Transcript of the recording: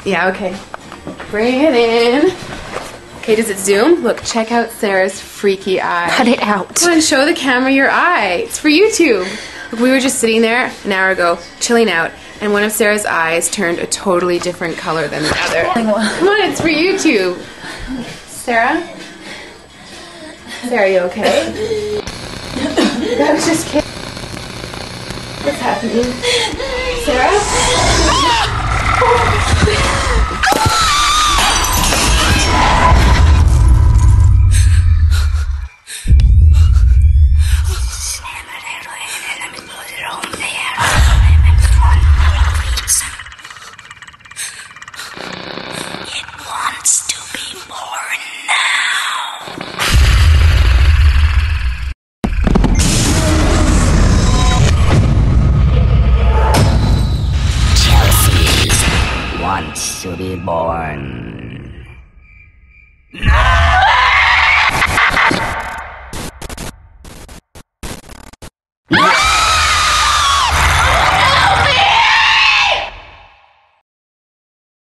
Yeah, okay. Bring it in. Okay, does it zoom? Look, check out Sarah's freaky eye. Cut it out. Come on, show the camera your eye. It's for YouTube. Look, we were just sitting there an hour ago, chilling out, and one of Sarah's eyes turned a totally different color than the other. Come on, it's for YouTube. Sarah? Sarah, are you okay? I was just kidding. What's happening? Sarah? Wants to be born.